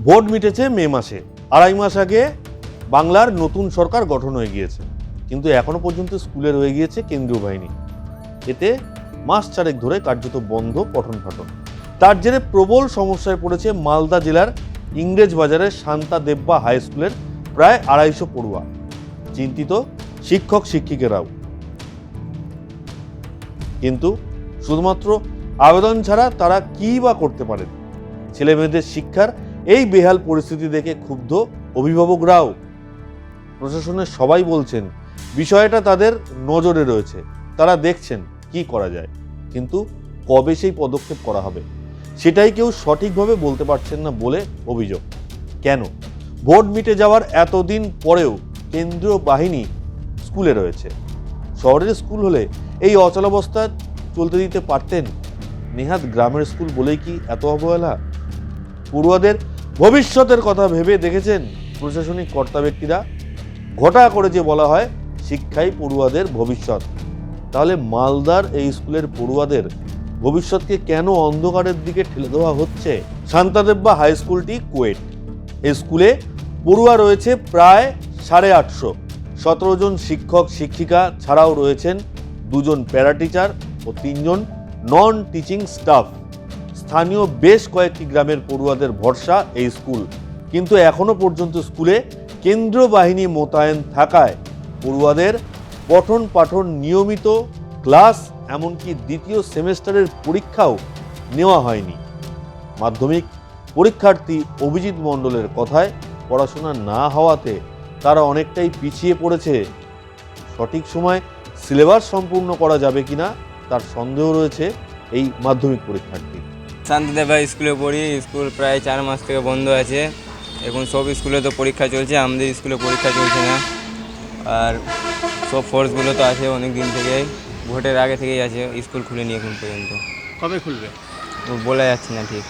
Vote মিটেছে মে মাসে, 2.5 মাস আগে বাংলার নতুন সরকার গঠন হয়ে গিয়েছে, কিন্তু এখনো পর্যন্ত স্কুলে রয়ে গিয়েছে কেন্দ্রীয় বাহিনী। এতে মাস 4 ধরে কার্যত বন্ধ পঠন পাঠন। তার জেরে প্রবল সমস্যায় পড়েছে মালদা জেলার ইংরেজ বাজারের শান্তা দেব্বা হাই স্কুলের প্রায় 250 পড়ুয়া। চিন্তিত শিক্ষক শিক্ষিকারাও। কিন্তু শুধুমাত্র আবেদন ছাড়া তারা কী বা করতে পারেন? ছেলেমেয়েদের শিক্ষার এই বেহাল পরিস্থিতি দেখে ক্ষুব্ধ অভিভাবকরাও। প্রশাসনের সবাই বলছেন বিষয়টা তাদের নজরে রয়েছে, তারা দেখছেন কি করা যায়, কিন্তু কবে সেই পদক্ষেপ করা হবে সেটাই কেউ সঠিকভাবে বলতে পারছেন না বলে অভিযোগ। কেন ভোট মিটে যাওয়ার এতদিন পরেও কেন্দ্রীয় বাহিনী স্কুলে রয়েছে? শহরের স্কুল হলে এই অচলাবস্থা চলতে দিতে পারতেন। নেহাত গ্রামের স্কুল বলেই কি এত অবহেলা? পড়ুয়াদের ভবিষ্যতের কথা ভেবে দেখেছেন প্রশাসনিক কর্তা ব্যক্তিরা? ঘটা করে যে বলা হয় শিক্ষাই পড়ুয়াদের ভবিষ্যৎ, তাহলে মালদার এই স্কুলের পড়ুয়াদের ভবিষ্যৎকে কেন অন্ধকারের দিকে ঠেলে দেওয়া হচ্ছে? শান্তাদেব্বা হাই স্কুলটি কোয়েট। এই স্কুলে পড়ুয়া রয়েছে প্রায় 850। 17 জন শিক্ষক শিক্ষিকা ছাড়াও রয়েছেন 2 জন প্যারা টিচার ও 3 জন নন টিচিং স্টাফ। স্থানীয় বেশ কয়েকটি গ্রামের পড়ুয়াদের ভরসা এই স্কুল, কিন্তু এখনো পর্যন্ত স্কুলে কেন্দ্রীয় বাহিনী মোতায়েন থাকায় পড়ুয়াদের পঠন পাঠন, নিয়মিত ক্লাস, এমনকি দ্বিতীয় সেমেস্টারের পরীক্ষাও নেওয়া হয়নি। মাধ্যমিক পরীক্ষার্থী অভিজিৎ মণ্ডলের কথায় পড়াশোনা না হওয়াতে তারা অনেকটাই পিছিয়ে পড়েছে। সঠিক সময় সিলেবাস সম্পূর্ণ করা যাবে কিনা তার সন্দেহ রয়েছে এই মাধ্যমিক পরীক্ষার্থী। শান্তিদেবা স্কুলে পড়ি, স্কুল প্রায় 4 মাস থেকে বন্ধ আছে। এখন সব স্কুলে তো পরীক্ষা চলছে, আমাদের স্কুলে পরীক্ষা চলছে না। আর সব ফোর্সগুলো তো আছে অনেক দিন থেকেই, ভোটের আগে থেকেই আছে, স্কুল খুলেনি এখন পর্যন্ত। কবে খুলবে বলা যাচ্ছে না ঠিক।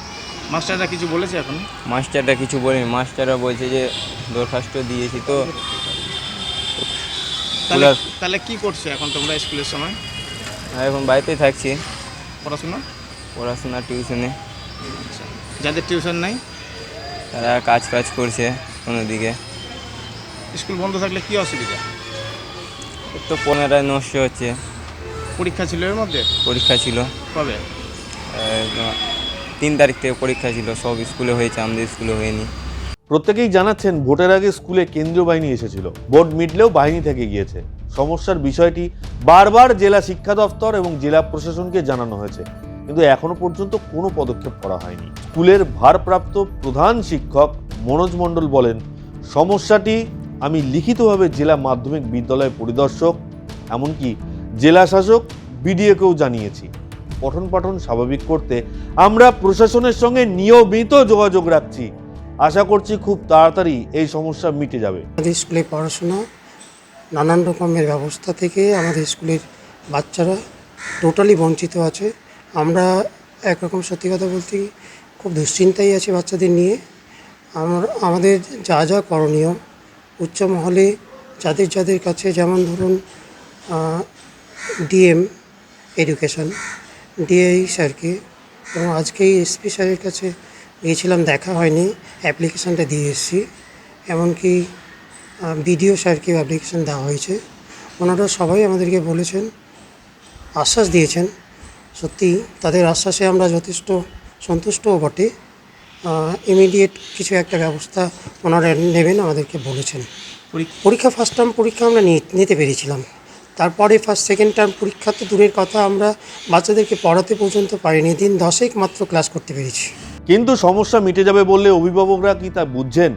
মাস্টাররা কিছু বলেছে এখন? মাস্টাররা কিছু বলেনি, মাস্টাররা বলছে যে দরখাস্ত দিয়েছি তো। তাহলে কি করছো এখন তোমরা স্কুলের সময়? এখন বাড়িতেই থাকছি, পড়াশোনা টিউশনে। আচ্ছা, যাদের টিউশন নাই তারা কাজ করছে কোনো দিকে। স্কুল বন্ধ থাকলে কি অসুবিধা? তো পনেরোটায় নষ্ট হচ্ছে। পরীক্ষা ছিল এর মধ্যে? পরীক্ষা ছিল কবে? 3 তারিখ থেকে পরীক্ষা ছিল, সব স্কুলে হয়েছে, আমাদের স্কুলে হয়নি। প্রত্যেকেই জানাচ্ছেন ভোটের আগে স্কুলে কেন্দ্রীয় বাহিনী এসেছিল, ভোট মিটলেও বাহিনী থেকে গিয়েছে। সমস্যার বিষয়টি বারবার জেলা শিক্ষা দপ্তর এবং জেলা প্রশাসনকে জানানো হয়েছে, কিন্তু এখনো পর্যন্ত কোনো পদক্ষেপ করা হয়নি। স্কুলের ভারপ্রাপ্ত প্রধান শিক্ষক মনোজ মণ্ডল বলেন, সমস্যাটি আমি লিখিতভাবে জেলা মাধ্যমিক বিদ্যালয় পরিদর্শক, এমনকি জেলা শাসক, বিডিওকেও জানিয়েছি। পঠন পাঠন স্বাভাবিক করতে আমরা প্রশাসনের সঙ্গে নিয়মিত যোগাযোগ রাখছি। আশা করছি খুব তাড়াতাড়ি এই সমস্যা মিটে যাবে। আমাদের স্কুলে পড়াশোনা নানান রকমের ব্যবস্থা থেকে আমাদের স্কুলের বাচ্চারা টোটালি বঞ্চিত আছে। আমরা একরকম সত্যি কথা বলতে খুব দুশ্চিন্তায় আছি বাচ্চাদের নিয়ে। আমাদের যা যা করণীয় উচ্চ মহলে যাদের কাছে, যেমন ধরুন ডিএম এডুকেশন, ডিআই স্যারকে, এবং আজকেই এসপি স্যারের কাছে গিয়েছিলাম, দেখা হয়নি, অ্যাপ্লিকেশানটা দিয়ে এসেছি। এমনকি বিডিও স্যারকেও অ্যাপ্লিকেশান দেওয়া হয়েছে। ওনারা সবাই আমাদেরকে বলেছেন, আশ্বাস দিয়েছেন। সত্যি তাদের আশ্বাসে আমরা যথেষ্ট সন্তুষ্টও বটে। ইমিডিয়েট কিছু একটা ব্যবস্থা ওনারা নেবেন আমাদেরকে বলেছেন। পরীক্ষা ফার্স্ট টার্ম পরীক্ষা আমরা নিতে পেরেছিলাম, তারপরে ফার্স্ট সেকেন্ড টার্ম পরীক্ষা তো দূরের কথা, আমরা বাচ্চাদেরকে পড়াতে পর্যন্ত পারিনি, দিন 10 মাত্র ক্লাস করতে পেরেছি। কিন্তু সমস্যা মিটে যাবে বললে অভিভাবকরা কি তা বুঝছেন?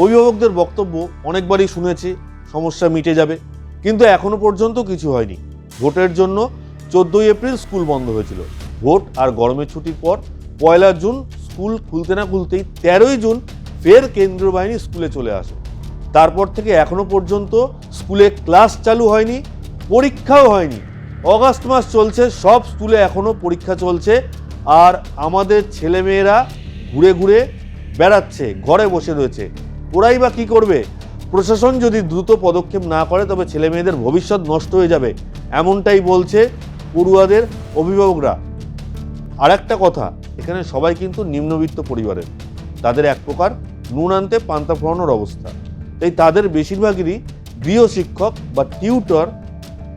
অভিভাবকদের বক্তব্য অনেকবারই শুনেছি, সমস্যা মিটে যাবে, কিন্তু এখনো পর্যন্ত কিছু হয়নি। ভোটের জন্য 14 এপ্রিল স্কুল বন্ধ হয়েছিল। ভোট আর গরমের ছুটির পর 1 জুন স্কুল খুলতে না খুলতেই 13 জুন ফের কেন্দ্রীয় বাহিনী স্কুলে চলে আসে। তারপর থেকে এখনো পর্যন্ত স্কুলে ক্লাস চালু হয়নি, পরীক্ষাও হয়নি। অগাস্ট মাস চলছে, সব স্কুলে এখনো পরীক্ষা চলছে, আর আমাদের ছেলেমেয়েরা ঘুরে ঘুরে বেড়াচ্ছে, ঘরে বসে রয়েছে। ওরাই বা কী করবে? প্রশাসন যদি দ্রুত পদক্ষেপ না করে তবে ছেলেমেয়েদের ভবিষ্যৎ নষ্ট হয়ে যাবে, এমনটাই বলছে পড়ুয়াদের অভিভাবকরা। আর একটা কথা, এখানে সবাই কিন্তু নিম্নবিত্ত পরিবারের, তাদের এক প্রকার নুন আনতে পান্তা ফোড়ানোর অবস্থা। তাই তাদের বেশিরভাগেরই গৃহশিক্ষক বা টিউটর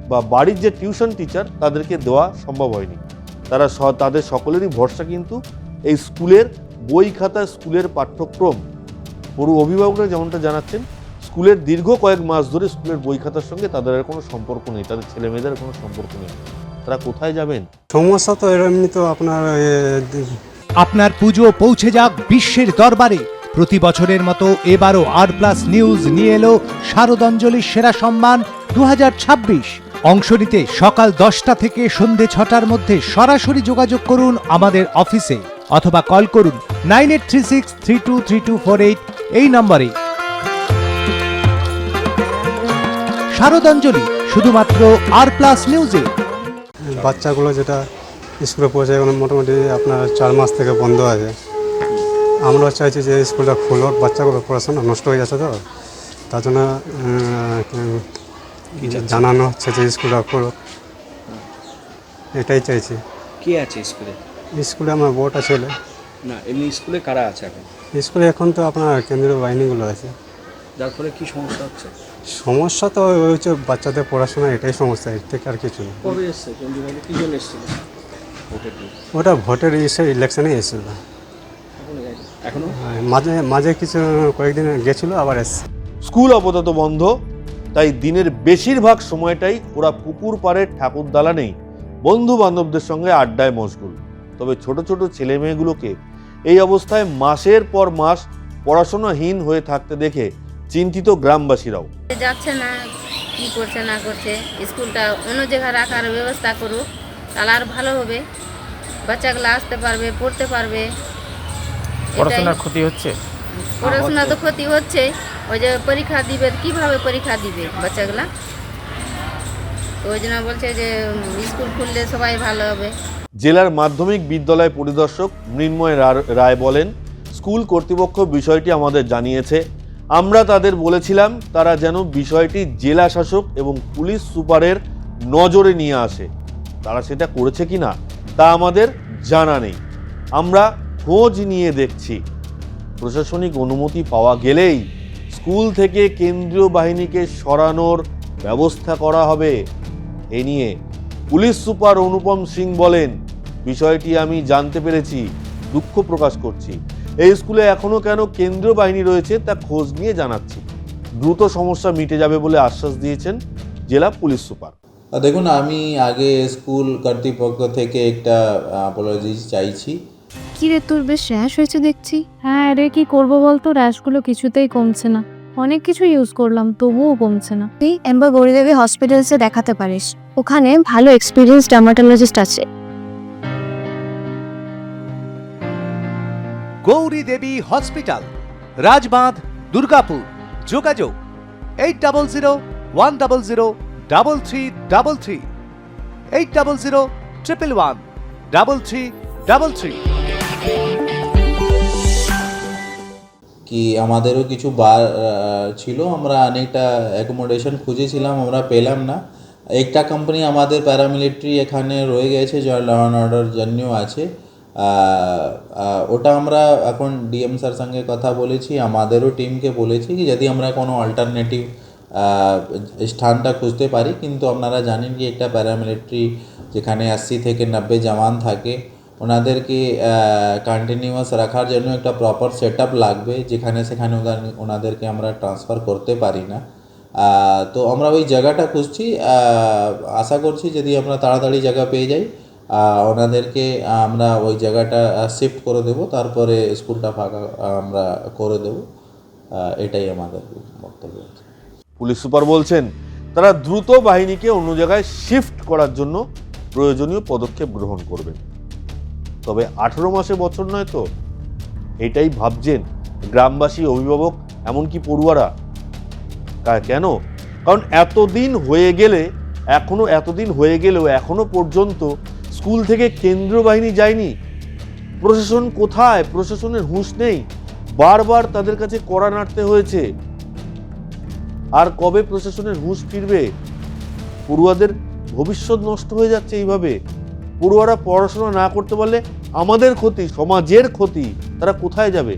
বা বাড়ির যে টিউশন টিচার তাদেরকে দেওয়া সম্ভব হয়নি। তাদের সকলেরই ভরসা কিন্তু এই স্কুলের বই খাতা, স্কুলের পাঠ্যক্রম। পুরো অভিভাবকরা যেমনটা জানাচ্ছেন, স্কুলের দীর্ঘ কয়েক মাস ধরে স্কুলের বই খাতার সঙ্গে তাদের আর কোনো সম্পর্ক নেই, তাদের ছেলে মেয়েদের কোনো সম্পর্ক নেই। তারা কোথায় যাবেন? সমস্যা তো এমনি তো আপনার আপনার পুজো পৌঁছে যাক বিশ্বের দরবারে। প্রতি বছরের মতো এবারও আর+ নিউজ নিয়ে এলো শারদাঞ্জলির সেরা সম্মান 2026। অংশ নিতে সকাল 10টা থেকে সন্ধে 6টার মধ্যে সরাসরি যোগাযোগ করুন আমাদের অফিসে অথবা কল করুন 9836323248 এই নম্বরে। শারদাঞ্জলি শুধুমাত্র আর+ নিউজে। বাচ্চাগুলো যেটা স্কুলে পড়ছে এখন মোটামুটি আপনার 4 মাস থেকে বন্ধ আছে। আমরা চাইছি যে স্কুলটা খুলুক, বাচ্চাগুলো পড়াশোনা নষ্ট হয়ে যাচ্ছে, তো তার জন্য জানানো হচ্ছে যে স্কুলটা খুলুক, এটাই চাইছি। কে আছে স্কুলে? স্কুলে আমার বউটা ছেলে। না, এমনি স্কুলে কারা আছে এখন? স্কুলে এখন তো আপনার কেন্দ্রীয় বাহিনীগুলো আছে। যার ফলে কি সমস্যা হচ্ছে? সমস্যা তো হচ্ছে বাচ্চাদের পড়াশোনা, এটাই সমস্যা, এর থেকে আর কিছু না। কবে এসছে কেন্দ্রীয় বাহিনী? কি জন্য এসেছিল? ভোটের দিন? ওটা ভোটের ইলেকশনে এসেছিল। এখনো মাঝে কিছু কয়েকদিন গেছিলো, আবার এসছে। স্কুল আপাতত বন্ধ, তাই দিনের বেশিরভাগ সময়টাই ওরা পুকুর পাড়ের ঠাকুর দালানেই বন্ধু বান্ধবদের সঙ্গে আড্ডায় মশগুল। তবে ছোট ছোট ছেলে মেয়েগুলোকে এই অবস্থায় মাসের পর মাস পড়াশোনাহীন হয়ে থাকতে দেখে চিন্তিত গ্রামবাসীরাও। যাচ্ছে না, কি করছে না করছে, স্কুলটা অন্য জায়গায় রাখার ব্যবস্থা করুক, তাহলে আর ভালো হবে। বাচ্চাগুলো আসতে পারবে, পড়তে পারবে। পড়াশোনার ক্ষতি হচ্ছে? পড়াশোনা তো ক্ষতি হচ্ছে। ওই যে পরীক্ষা দিবে, কিভাবে পরীক্ষা দিবে বাচ্চাগুলা? তো ওই জন্য বলছে যে স্কুল খুললে সবাই ভালো হবে। জেলার মাধ্যমিক বিদ্যালয় পরিদর্শক মৃন্ময় রায় বলেন, স্কুল কর্তৃপক্ষ বিষয়টি আমাদের জানিয়েছে। আমরা তাদের বলেছিলাম তারা যেন বিষয়টি জেলা শাসক এবং পুলিশ সুপারের নজরে নিয়ে আসে। তারা সেটা করেছে কিনা তা আমাদের জানা নেই। আমরা খোঁজ নিয়ে দেখছি। প্রশাসনিক অনুমতি পাওয়া গেলেই স্কুল থেকে কেন্দ্রীয় বাহিনীকে সরানোর ব্যবস্থা করা হবে। এ নিয়ে পুলিশ সুপার অনুপম সিং বলেন, বিষয়টি আমি জানতে পেরেছি, দুঃখ প্রকাশ করছি। এই স্কুলে এখনো কেন কেন্দ্রীয় বাহিনী রয়েছে তা খোঁজ নিয়ে জানাচ্ছি। দ্রুত সমস্যা মিটে যাবে বলে আশ্বাস দিয়েছেন জেলা পুলিশ সুপার। দেখুন, আমি আগে স্কুল কর্তৃপক্ষ থেকে একটা অ্যাপোলজি চাইছি। কি রে, তোর বেশ র্যাশ হয়েছে দেখছি। হ্যাঁ রে, কি করবো বলতো, র্যাশগুলো কিছুতেই কমছে না। অনেক কিছু ইউজ করলাম, তবুও কমছে না। তুই এম্বার গৌরীদেবী হসপিটালসে দেখাতে পারিস, ওখানে ভালো এক্সপিরিয়েন্স ডার্মাটোলজিস্ট আছে। গৌরী দেবী হসপিটাল, রাজবাঁধ, দুর্গাপুর। যোগাযোগ 8001003333, 8001113333। কি আমাদেরও কিছু বার ছিল, আমরা অনেকটা অ্যাকোমোডেশন খুঁজেছিলাম, আমরা পেলাম না। একটা কোম্পানি আমাদের প্যারামিলিটারি এখানে রয়ে গেছে, যা ল অ্যান্ড অর্ডার জন্যও আছে। ওটা আমরা এখন ডিএম স্যার সঙ্গে কথা বলেছি, আমাদেরও টিমকে বলেছি কি যদি আমরা কোনো অল্টারনেটিভ স্থানটা খুঁজতে পারি। কিন্তু আপনারা জানেন কি একটা প্যারামিলিটারি যেখানে 80 থেকে 90 জওয়ান থাকে, ওনাদেরকে কন্টিনিউয়াস রাখার জন্য একটা প্রপার সেট আপ লাগবে, যেখানে সেখানে ওনাদেরকে আমরা ট্রান্সফার করতে পারি না। তো আমরা ওই জায়গাটা খুঁজছি, আশা করছি যদি আমরা তাড়াতাড়ি জায়গা পেয়ে যাই ওনাদেরকে আমরা ওই জায়গাটা শিফট করে দেব, তারপরে স্কুলটা ফাঁকা আমরা করে দেব। এটাই আমাদের বক্তব্য। পুলিশ সুপার বলছেন তারা দ্রুত বাহিনীকে অন্য জায়গায় শিফট করার জন্য প্রয়োজনীয় পদক্ষেপ গ্রহণ করবেন। তবে 18 মাসে বছর নয় তো, এটাই ভাবছেন গ্রামবাসী, অভিভাবক, এমনকি পড়ুয়ারা। কেন? কারণ এতদিন হয়ে গেলেও এখনো পর্যন্ত স্কুল থেকে কেন্দ্রীয় বাহিনী যায়নি। প্রশাসন কোথায়? প্রশাসনের হুঁশ নেই। বারবার তাদের কাছে কড়া নাড়তে হয়েছে। আর কবে প্রশাসনের হুঁশ ফিরবে? পড়ুয়াদের ভবিষ্যৎ নষ্ট হয়ে যাচ্ছে এইভাবে। পড়ুয়ারা পড়াশোনা না করতে পারলে আমাদের ক্ষতি, সমাজের ক্ষতি। তারা কোথায় যাবে?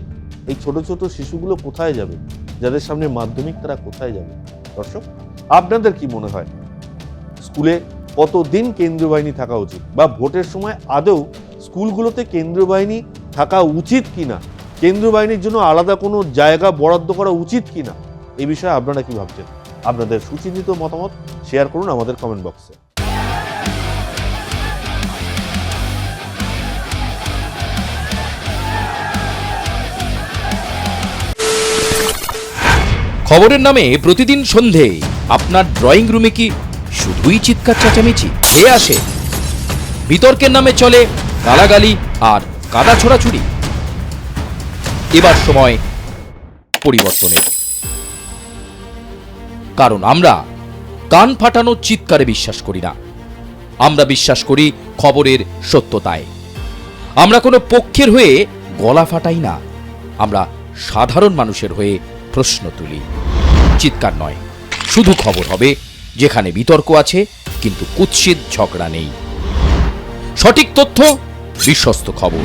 এই ছোট ছোট শিশুগুলো কোথায় যাবে? যাদের সামনে মাধ্যমিক, তারা কোথায় যাবে? দর্শক, আপনাদের কি মনে হয় স্কুলে কতদিন কেন্দ্রীয় বাহিনী থাকা উচিত, বা ভোটের সময় আদৌ স্কুলগুলোতে কেন্দ্রীয় বাহিনী থাকা উচিত কিনা, কেন্দ্রীয় বাহিনীর জন্য আলাদা কোনো জায়গা বরাদ্দ করা উচিত কিনা, এই বিষয়ে আপনারা কি ভাবছেন? আপনাদের সুচিন্তিত মতামত শেয়ার করুন আমাদের কমেন্ট বক্সে। খবরের নামে প্রতিদিন সন্ধে আপনার ড্রয়িং রুমে কি শুধুই চিৎকার চেঁচামেচি হে আসে? বিতর্কের নামে চলে গালাগালি আর কাদা ছোড়াছুড়ি। এবার সময় পরিবর্তনের, কারণ আমরা কান ফাটানো চিৎকারে বিশ্বাস করি না। আমরা বিশ্বাস করি খবরের সত্যতায়। আমরা কোনো পক্ষের হয়ে গলা ফাটাই না, আমরা সাধারণ মানুষের হয়ে প্রশ্ন তুলি। চিৎকার নয়, শুধু খবর হবে যেখানে বিতর্ক আছে কিন্তু কুৎসিত ঝগড়া নেই। সঠিক তথ্য, বিশ্বস্ত খবর।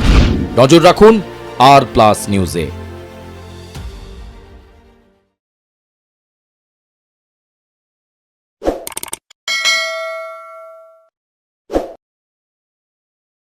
নজর রাখুন আর প্লাস নিউজে।